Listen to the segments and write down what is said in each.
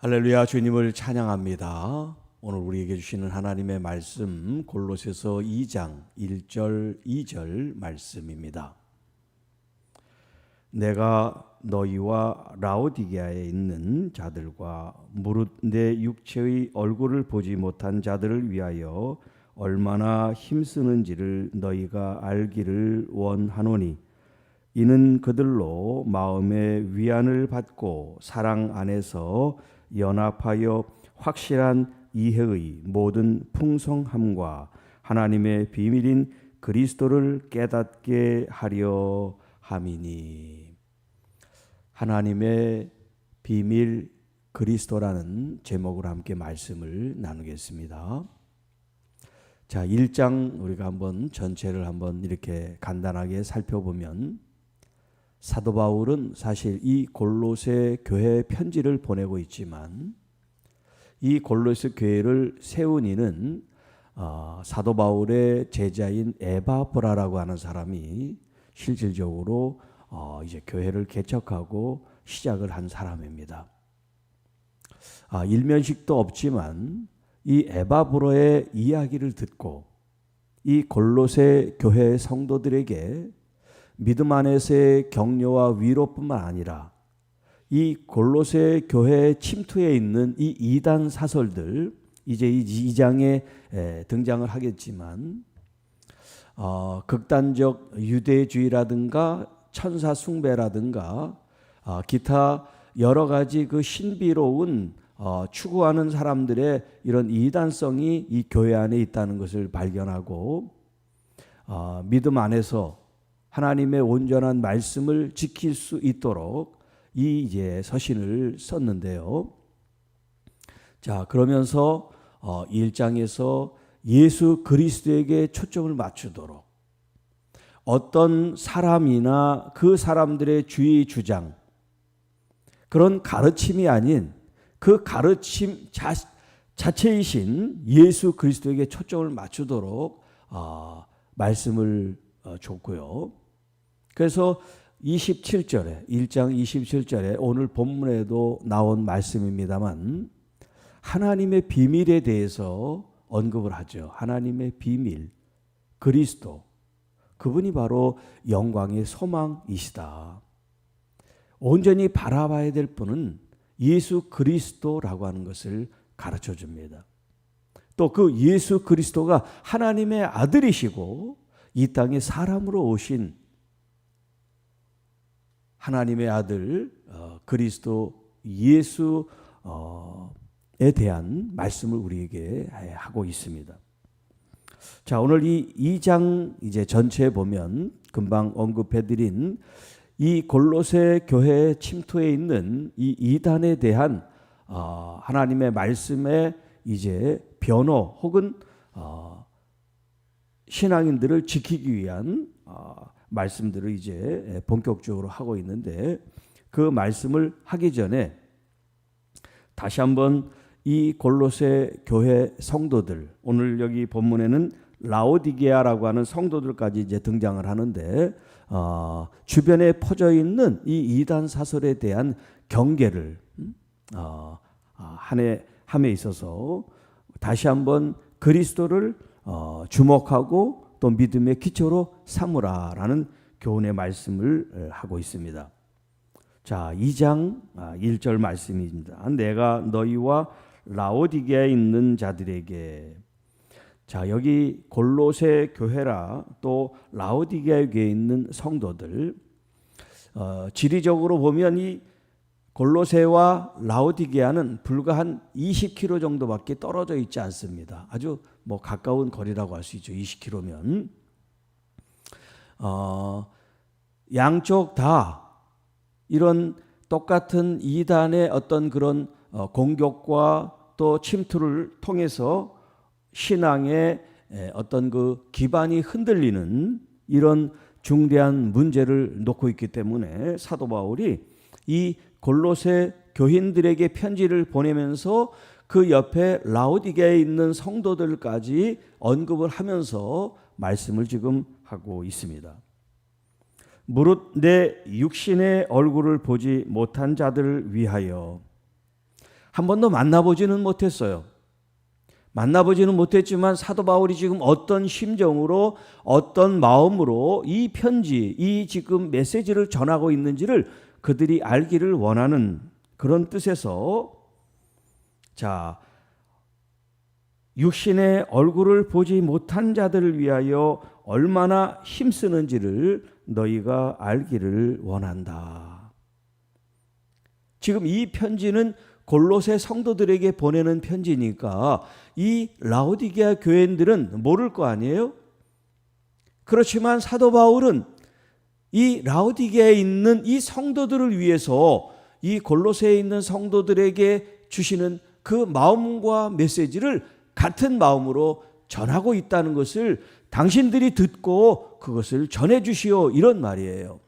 할렐루야, 주님을 찬양합니다. 오늘 우리에게 주시는 하나님의 말씀 골로새서 2장 1절 2절 말씀입니다. 내가 너희와 라오디게아에 있는 자들과 무릇 내 육체의 얼굴을 보지 못한 자들을 위하여 얼마나 힘쓰는지를 너희가 알기를 원하노니 이는 그들로 마음의 위안을 받고 사랑 안에서 연합하여 확실한 이해의 모든 풍성함과 하나님의 비밀인 그리스도를 깨닫게 하려 함이니. 하나님의 비밀 그리스도라는 제목으로 함께 말씀을 나누겠습니다. 자, 1장 우리가 한번 전체를 한번 이렇게 간단하게 살펴보면 사도 바울은 사실 이 골로새 교회에 편지를 보내고 있지만 이 골로새 교회를 세운 이는 사도 바울의 제자인 에바브라라고 하는 사람이 실질적으로 이제 교회를 개척하고 시작을 한 사람입니다. 일면식도 없지만 이 에바브라의 이야기를 듣고 이 골로새 교회 성도들에게 믿음 안에서의 격려와 위로뿐만 아니라 이 골로새 교회에 침투해 있는 이 이단 사설들, 이제 이 2장에 등장을 하겠지만 극단적 유대주의라든가 천사 숭배라든가 기타 여러 가지 그 신비로운 추구하는 사람들의 이런 이단성이 이 교회 안에 있다는 것을 발견하고 믿음 안에서 하나님의 온전한 말씀을 지킬 수 있도록 이 이제 서신을 썼는데요. 자, 그러면서 1장에서 예수 그리스도에게 초점을 맞추도록 어떤 사람이나 그 사람들의 주의 주장, 그런 가르침이 아닌 그 가르침 자체이신 예수 그리스도에게 초점을 맞추도록 말씀을 줬고요. 그래서 27절에 1장 27절에 오늘 본문에도 나온 말씀입니다만 하나님의 비밀에 대해서 언급을 하죠. 하나님의 비밀, 그리스도, 그분이 바로 영광의 소망이시다. 온전히 바라봐야 될 분은 예수 그리스도라고 하는 것을 가르쳐 줍니다. 또 그 예수 그리스도가 하나님의 아들이시고 이 땅에 사람으로 오신 하나님의 아들 그리스도 예수에 대한 말씀을 우리에게 하고 있습니다. 자, 오늘 이 2장 이제 전체에 보면 금방 언급해드린 이 골로새 교회에 침투해 있는 이 이단에 대한 하나님의 말씀의 이제 변호 혹은 신앙인들을 지키기 위한 말씀들을 이제 본격적으로 하고 있는데 그 말씀을 하기 전에 다시 한번 이 골로새 교회 성도들, 오늘 여기 본문에는 라오디게아라고 하는 성도들까지 이제 등장을 하는데 주변에 퍼져 있는 이 이단 사설에 대한 경계를 함에 있어서 다시 한번 그리스도를 주목하고 또 믿음의 기초로 삼으라라는 교훈의 말씀을 하고 있습니다. 자, 2장 1절 말씀입니다. 내가 너희와 라오디게아에 있는 자들에게. 자, 여기 골로새 교회라 또 라오디게아 교회에 있는 성도들, 지리적으로 보면 이 골로새와 라오디게아는 불과 한 20km 정도밖에 떨어져 있지 않습니다. 아주 가까운 거리라고 할 수 있죠. 20km면. 양쪽 다 이런 똑같은 이단의 어떤 그런 공격과 또 침투를 통해서 신앙의 어떤 그 기반이 흔들리는 이런 중대한 문제를 놓고 있기 때문에 사도 바울이 이 골로새 교인들에게 편지를 보내면서 그 옆에 라오디게아에 있는 성도들까지 언급을 하면서 말씀을 지금 하고 있습니다. 무릇 내 육신의 얼굴을 보지 못한 자들을 위하여 한 번도 만나보지는 못했어요. 만나보지는 못했지만 사도 바울이 지금 어떤 심정으로 어떤 마음으로 이 편지, 이 지금 메시지를 전하고 있는지를 그들이 알기를 원하는 그런 뜻에서 자, 육신의 얼굴을 보지 못한 자들을 위하여 얼마나 힘쓰는지를 너희가 알기를 원한다. 지금 이 편지는 골로새 성도들에게 보내는 편지니까 이 라오디게아 교인들은 모를 거 아니에요? 그렇지만 사도 바울은 이 라오디게아에 있는 이 성도들을 위해서 이 골로새에 있는 성도들에게 주시는 그 마음과 메시지를 같은 마음으로 전하고 있다는 것을 당신들이 듣고 그것을 전해주시오, 이런 말이에요.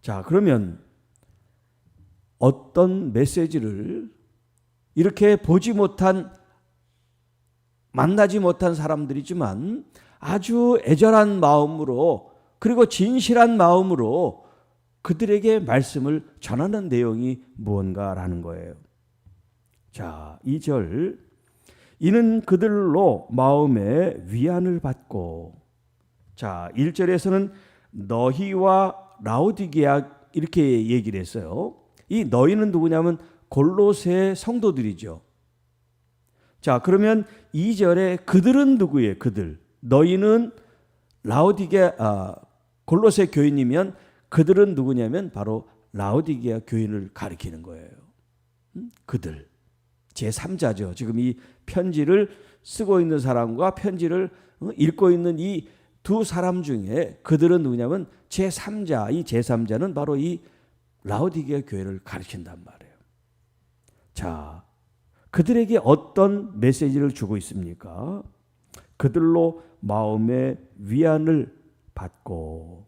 자, 그러면 어떤 메시지를 이렇게 보지 못한, 만나지 못한 사람들이지만 아주 애절한 마음으로 그리고 진실한 마음으로 그들에게 말씀을 전하는 내용이 무언가라는 거예요. 자, 2절, 이는 그들로 마음의 위안을 받고, 자, 1절에서는 너희와 라오디게아 이렇게 얘기를 했어요. 이 너희는 누구냐면 골로새 성도들이죠. 자, 그러면 2절에 그들은 누구예요? 그들. 너희는 라오디게아 골로새 교인이면 그들은 누구냐면 바로 라오디게아 교인을 가리키는 거예요. 그들. 제3자죠. 지금 이 편지를 쓰고 있는 사람과 편지를 읽고 있는 이 두 사람 중에 그들은 누구냐면 제3자. 이 제3자는 바로 이 라오디게아 교회를 가리킨단 말이에요. 자, 그들에게 어떤 메시지를 주고 있습니까? 그들로 마음의 위안을 받고,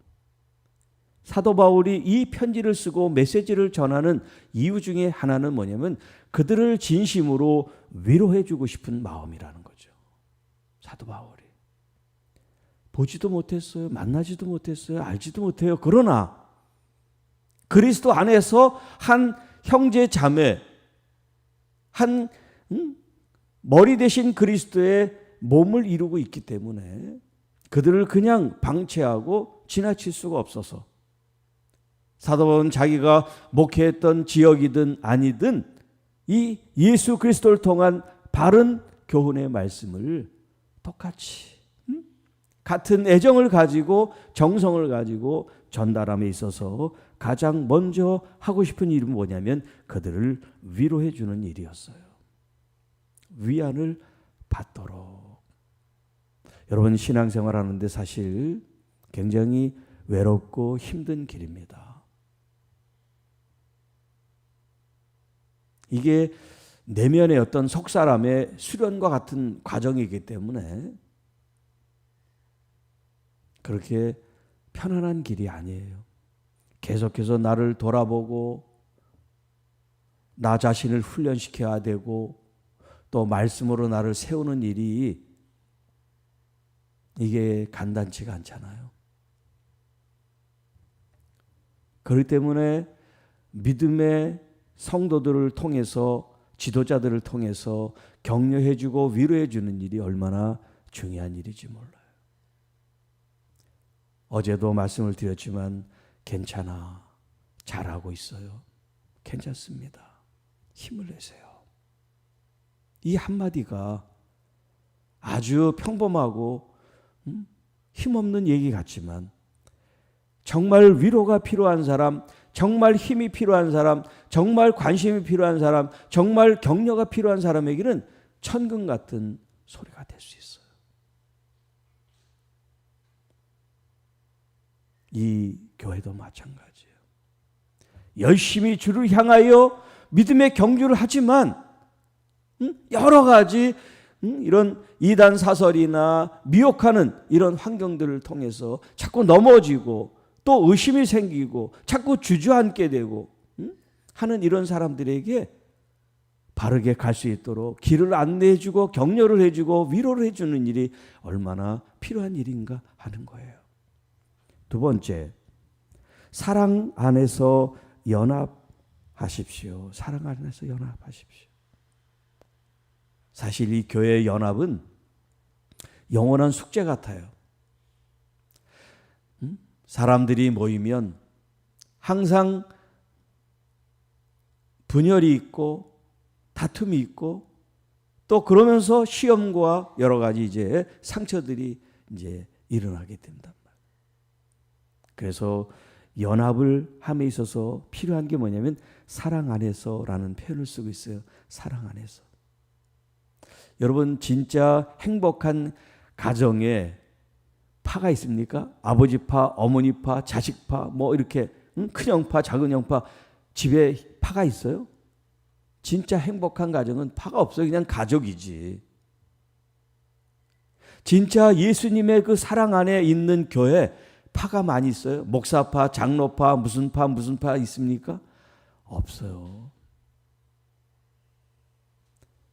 사도 바울이 이 편지를 쓰고 메시지를 전하는 이유 중에 하나는 뭐냐면 그들을 진심으로 위로해 주고 싶은 마음이라는 거죠. 사도 바울이 보지도 못했어요. 만나지도 못했어요. 알지도 못해요. 그러나 그리스도 안에서 한 형제 자매, 한 머리 대신 그리스도의 몸을 이루고 있기 때문에 그들을 그냥 방치하고 지나칠 수가 없어서 사도 바울은 자기가 목회했던 지역이든 아니든 이 예수 그리스도를 통한 바른 교훈의 말씀을 똑같이 같은 애정을 가지고 정성을 가지고 전달함에 있어서 가장 먼저 하고 싶은 일은 뭐냐면 그들을 위로해 주는 일이었어요. 위안을 받도록. 여러분, 신앙생활 하는데 사실 굉장히 외롭고 힘든 길입니다. 이게 내면의 어떤 속사람의 수련과 같은 과정이기 때문에 그렇게 편안한 길이 아니에요. 계속해서 나를 돌아보고 나 자신을 훈련시켜야 되고 또 말씀으로 나를 세우는 일이 이게 간단치가 않잖아요. 그렇기 때문에 믿음의 성도들을 통해서, 지도자들을 통해서 격려해주고 위로해주는 일이 얼마나 중요한 일인지 몰라요. 어제도 말씀을 드렸지만 괜찮아, 잘하고 있어요, 괜찮습니다, 힘을 내세요. 이 한마디가 아주 평범하고 힘없는 얘기 같지만 정말 위로가 필요한 사람, 정말 힘이 필요한 사람, 정말 관심이 필요한 사람, 정말 격려가 필요한 사람에게는 천금 같은 소리가 될 수 있어요. 이 교회도 마찬가지예요. 열심히 주를 향하여 믿음의 경주를 하지만 여러 가지 이런 이단 사설이나 미혹하는 이런 환경들을 통해서 자꾸 넘어지고 또 의심이 생기고 자꾸 주저앉게 되고 하는 이런 사람들에게 바르게 갈 수 있도록 길을 안내해 주고 격려를 해주고 위로를 해주는 일이 얼마나 필요한 일인가 하는 거예요. 두 번째, 사랑 안에서 연합하는 연합하십시오. 사랑 안에서 연합하십시오. 사실 이 교회의 연합은 영원한 숙제 같아요. 사람들이 모이면 항상 분열이 있고 다툼이 있고 또 그러면서 시험과 여러 가지 이제 상처들이 이제 일어나게 된단 말이에요. 그래서 연합을 함에 있어서 필요한 게 뭐냐면 사랑 안에서라는 표현을 쓰고 있어요. 사랑 안에서. 여러분 진짜 행복한 가정에 파가 있습니까? 아버지 파, 어머니 파, 자식 파, 뭐 이렇게 큰 형파, 작은 형파 집에 파가 있어요? 진짜 행복한 가정은 파가 없어요. 그냥 가족이지. 진짜 예수님의 그 사랑 안에 있는 교회 파가 많이 있어요? 목사파, 장로파, 무슨 파 있습니까? 없어요.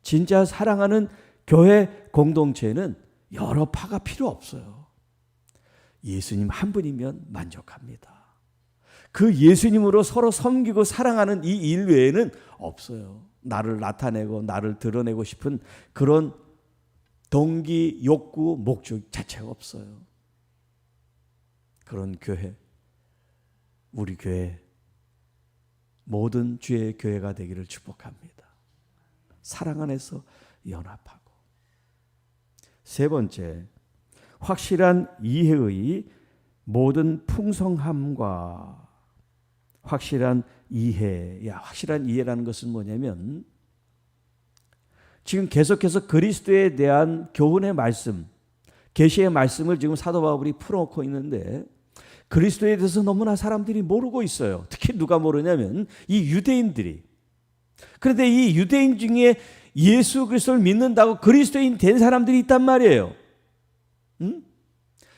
진짜 사랑하는 교회 공동체는 여러 파가 필요 없어요. 예수님 한 분이면 만족합니다. 그 예수님으로 서로 섬기고 사랑하는 이 일 외에는 없어요. 나를 나타내고 나를 드러내고 싶은 그런 동기, 욕구, 목적 자체가 없어요. 그런 교회, 우리 교회 모든 주의 교회가 되기를 축복합니다. 사랑 안에서 연합하고. 세 번째, 확실한 이해의 모든 풍성함과 확실한 이해. 확실한 이해라는 것은 뭐냐면 지금 계속해서 그리스도에 대한 교훈의 말씀, 계시의 말씀을 지금 사도 바울이 풀어놓고 있는데 그리스도에 대해서 너무나 사람들이 모르고 있어요. 특히 누가 모르냐면 이 유대인들이. 그런데 이 유대인 중에 예수 그리스도를 믿는다고 그리스도인 된 사람들이 있단 말이에요.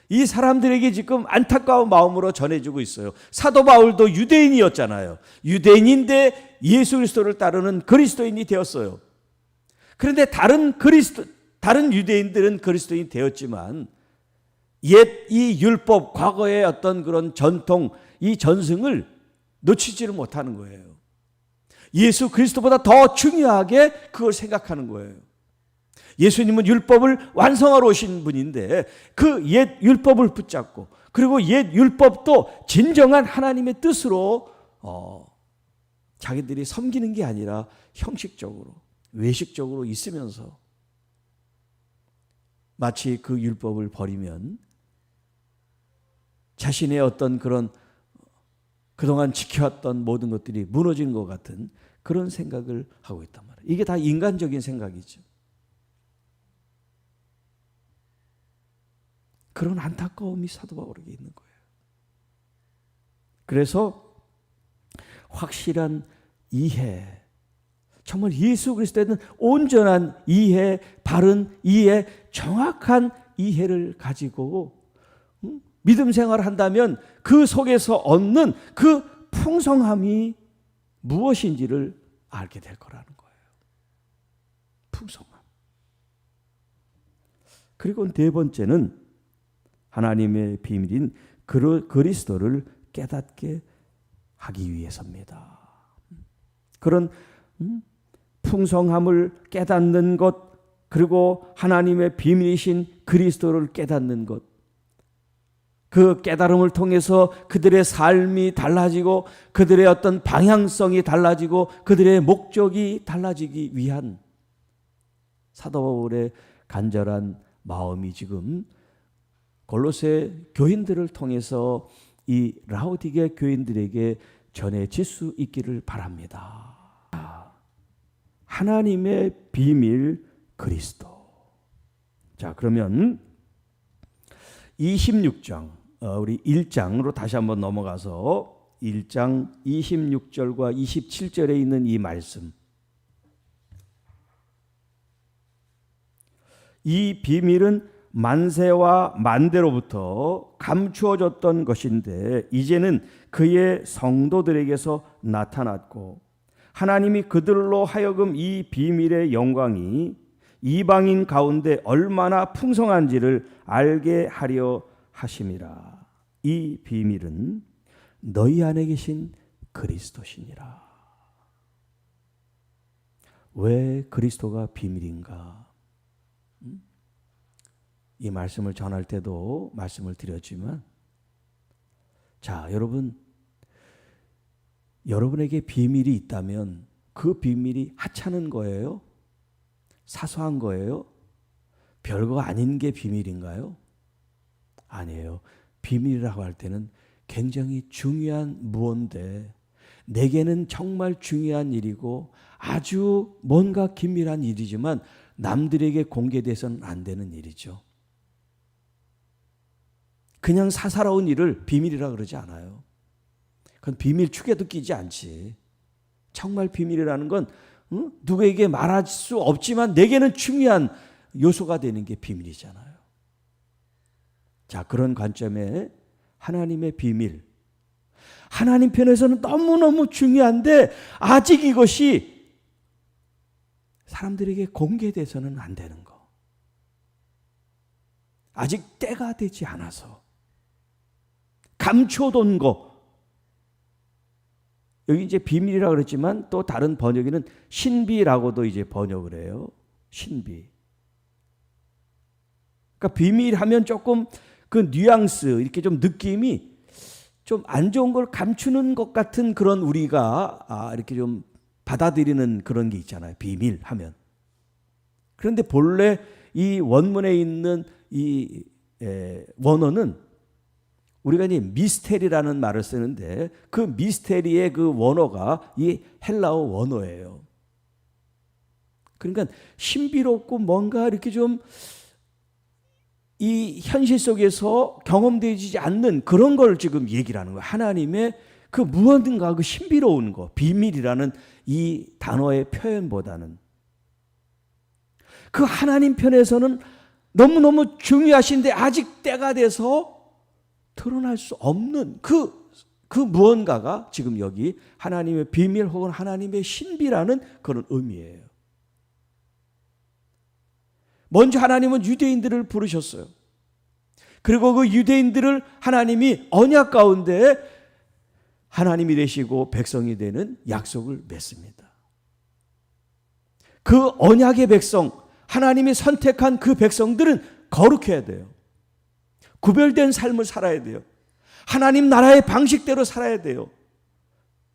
이 사람들에게 지금 안타까운 마음으로 전해주고 있어요. 사도 바울도 유대인이었잖아요. 유대인인데 예수 그리스도를 따르는 그리스도인이 되었어요. 그런데 다른 유대인들은 그리스도인이 되었지만 옛 이 율법, 과거의 어떤 그런 전통, 이 전승을 놓치지를 못하는 거예요. 예수 그리스도보다 더 중요하게 그걸 생각하는 거예요. 예수님은 율법을 완성하러 오신 분인데 그 옛 율법을 붙잡고 그리고 옛 율법도 진정한 하나님의 뜻으로 자기들이 섬기는 게 아니라 형식적으로 외식적으로 있으면서 마치 그 율법을 버리면 자신의 어떤 그런 그동안 지켜왔던 모든 것들이 무너진 것 같은 그런 생각을 하고 있단 말이에요. 이게 다 인간적인 생각이죠. 그런 안타까움이 사도 바울에게 있는 거예요. 그래서 확실한 이해, 정말 예수 그리스도에 대한 온전한 이해, 바른 이해, 정확한 이해를 가지고 믿음 생활을 한다면 그 속에서 얻는 그 풍성함이 무엇인지를 알게 될 거라는 거예요. 풍성함. 그리고 네 번째는 하나님의 비밀인 그리스도를 깨닫게 하기 위해서입니다. 그런 풍성함을 깨닫는 것, 그리고 하나님의 비밀이신 그리스도를 깨닫는 것, 그 깨달음을 통해서 그들의 삶이 달라지고 그들의 어떤 방향성이 달라지고 그들의 목적이 달라지기 위한 사도 바울의 간절한 마음이 지금 골로새 교인들을 통해서 이 라오디게 교인들에게 전해질 수 있기를 바랍니다. 하나님의 비밀 그리스도. 자, 그러면 26장 우리 1장으로 다시 한번 넘어가서 1장 26절과 27절에 있는 이 말씀. 이 비밀은 만세와 만대로부터 감추어졌던 것인데 이제는 그의 성도들에게서 나타났고 하나님이 그들로 하여금 이 비밀의 영광이 이방인 가운데 얼마나 풍성한지를 알게 하려 하심이라. 이 비밀은 너희 안에 계신 그리스도시니라. 왜 그리스도가 비밀인가? 이 말씀을 전할 때도 말씀을 드렸지만, 자, 여러분에게 비밀이 있다면 그 비밀이 하찮은 거예요? 사소한 거예요? 별거 아닌 게 비밀인가요? 아니에요. 비밀이라고 할 때는 굉장히 중요한 무언데, 내게는 정말 중요한 일이고 아주 뭔가 긴밀한 일이지만 남들에게 공개돼서는 안 되는 일이죠. 그냥 사사로운 일을 비밀이라 그러지 않아요. 그건 비밀 축에도 끼지 않지. 정말 비밀이라는 건 누구에게 말할 수 없지만 내게는 중요한 요소가 되는 게 비밀이잖아요. 자, 그런 관점에 하나님의 비밀, 하나님 편에서는 너무너무 중요한데 아직 이것이 사람들에게 공개돼서는 안 되는 거, 아직 때가 되지 않아서 감춰둔 거, 여기 이제 비밀이라고 그랬지만 또 다른 번역에는 신비라고도 이제 번역을 해요. 신비. 그러니까 비밀하면 조금 그 뉘앙스, 이렇게 좀 느낌이 좀 안 좋은 걸 감추는 것 같은 그런 우리가 이렇게 좀 받아들이는 그런 게 있잖아요. 비밀하면. 그런데 본래 이 원문에 있는 이 원어는 우리가 이제 미스테리라는 말을 쓰는데 그 미스테리의 그 원어가 이 헬라어 원어예요. 그러니까 신비롭고 뭔가 이렇게 좀 이 현실 속에서 경험되지 않는 그런 걸 지금 얘기를 하는 거예요. 하나님의 그 무언가 그 신비로운 거, 비밀이라는 이 단어의 표현보다는 그 하나님 편에서는 너무너무 중요하신데 아직 때가 돼서 드러날 수 없는 그 무언가가 지금 여기 하나님의 비밀 혹은 하나님의 신비라는 그런 의미예요. 먼저 하나님은 유대인들을 부르셨어요. 그리고 그 유대인들을 하나님이 언약 가운데 하나님이 되시고 백성이 되는 약속을 맺습니다. 그 언약의 백성, 하나님이 선택한 그 백성들은 거룩해야 돼요. 구별된 삶을 살아야 돼요. 하나님 나라의 방식대로 살아야 돼요.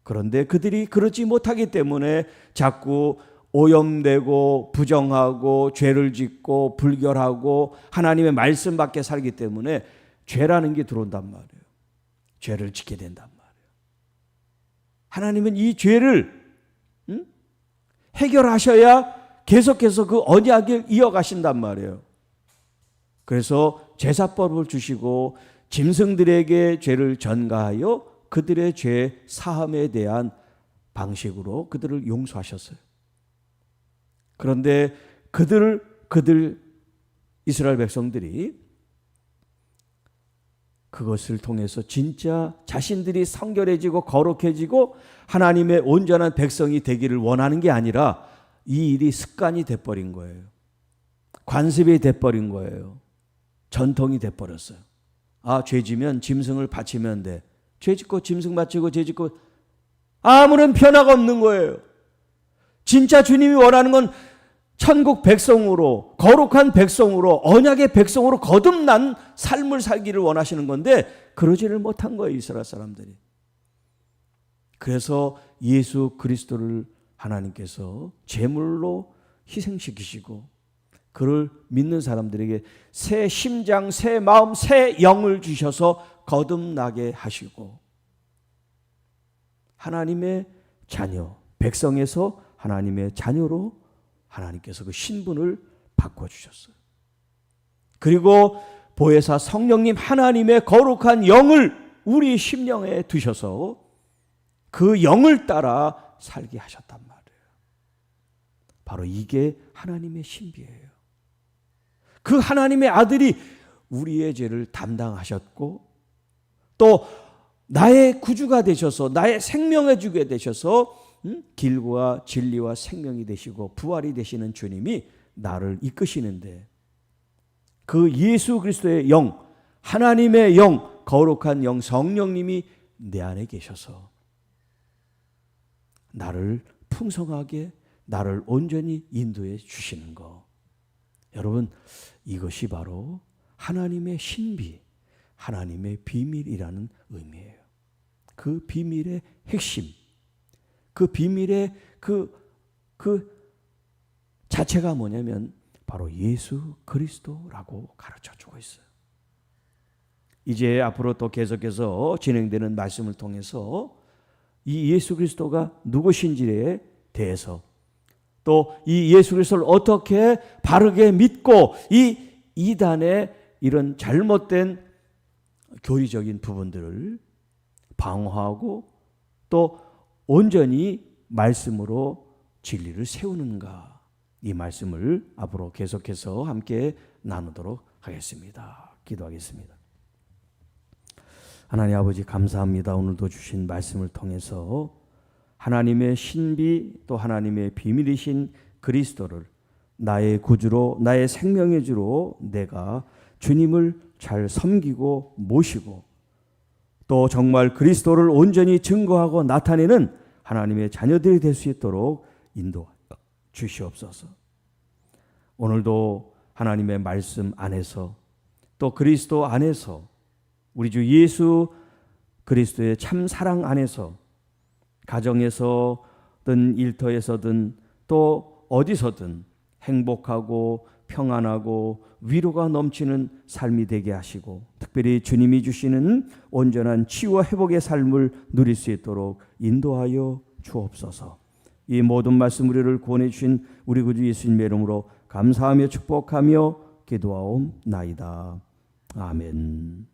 그런데 그들이 그러지 못하기 때문에 자꾸 오염되고 부정하고 죄를 짓고 불결하고 하나님의 말씀 밖에 살기 때문에 죄라는 게 들어온단 말이에요. 죄를 짓게 된단 말이에요. 하나님은 이 죄를 해결하셔야 계속해서 그 언약을 이어가신단 말이에요. 그래서 제사법을 주시고 짐승들에게 죄를 전가하여 그들의 죄 사함에 대한 방식으로 그들을 용서하셨어요. 그런데 그들 이스라엘 백성들이 그것을 통해서 진짜 자신들이 성결해지고 거룩해지고 하나님의 온전한 백성이 되기를 원하는 게 아니라 이 일이 습관이 돼버린 거예요. 관습이 돼버린 거예요. 전통이 돼버렸어요. 죄 지면 짐승을 바치면 돼. 죄 짓고 짐승 바치고 죄 짓고 아무런 변화가 없는 거예요. 진짜 주님이 원하는 건 천국 백성으로, 거룩한 백성으로, 언약의 백성으로 거듭난 삶을 살기를 원하시는 건데 그러지를 못한 거예요, 이스라엘 사람들이. 그래서 예수 그리스도를 하나님께서 제물로 희생시키시고 그를 믿는 사람들에게 새 심장, 새 마음, 새 영을 주셔서 거듭나게 하시고 하나님의 자녀, 백성에서 하나님의 자녀로 하나님께서 그 신분을 바꿔주셨어요. 그리고 보혜사 성령님 하나님의 거룩한 영을 우리 심령에 두셔서 그 영을 따라 살게 하셨단 말이에요. 바로 이게 하나님의 신비예요. 그 하나님의 아들이 우리의 죄를 담당하셨고 또 나의 구주가 되셔서 나의 생명을 주게 되셔서 길과 진리와 생명이 되시고 부활이 되시는 주님이 나를 이끄시는데 그 예수 그리스도의 영, 하나님의 영, 거룩한 영 성령님이 내 안에 계셔서 나를 풍성하게 나를 온전히 인도해 주시는 것. 여러분, 이것이 바로 하나님의 신비, 하나님의 비밀이라는 의미예요. 그 비밀의 핵심, 그 비밀의 그 자체가 뭐냐면 바로 예수 그리스도라고 가르쳐 주고 있어요. 이제 앞으로 또 계속해서 진행되는 말씀을 통해서 이 예수 그리스도가 누구신지에 대해서 또 이 예수 그리스도를 어떻게 바르게 믿고 이 이단의 이런 잘못된 교리적인 부분들을 방어하고 또 온전히 말씀으로 진리를 세우는가, 이 말씀을 앞으로 계속해서 함께 나누도록 하겠습니다. 기도하겠습니다. 하나님 아버지, 감사합니다. 오늘도 주신 말씀을 통해서 하나님의 신비 또 하나님의 비밀이신 그리스도를 나의 구주로, 나의 생명의 주로 내가 주님을 잘 섬기고 모시고 또 정말 그리스도를 온전히 증거하고 나타내는 하나님의 자녀들이 될 수 있도록 인도하여 주시옵소서. 오늘도 하나님의 말씀 안에서 또 그리스도 안에서 우리 주 예수 그리스도의 참 사랑 안에서 가정에서든 일터에서든 또 어디서든 행복하고 평안하고 위로가 넘치는 삶이 되게 하시고 특별히 주님이 주시는 온전한 치유와 회복의 삶을 누릴 수 있도록 인도하여 주옵소서. 이 모든 말씀 우리를 구원해 주신 우리 구주 예수님의 이름으로 감사하며 축복하며 기도하옵나이다. 아멘.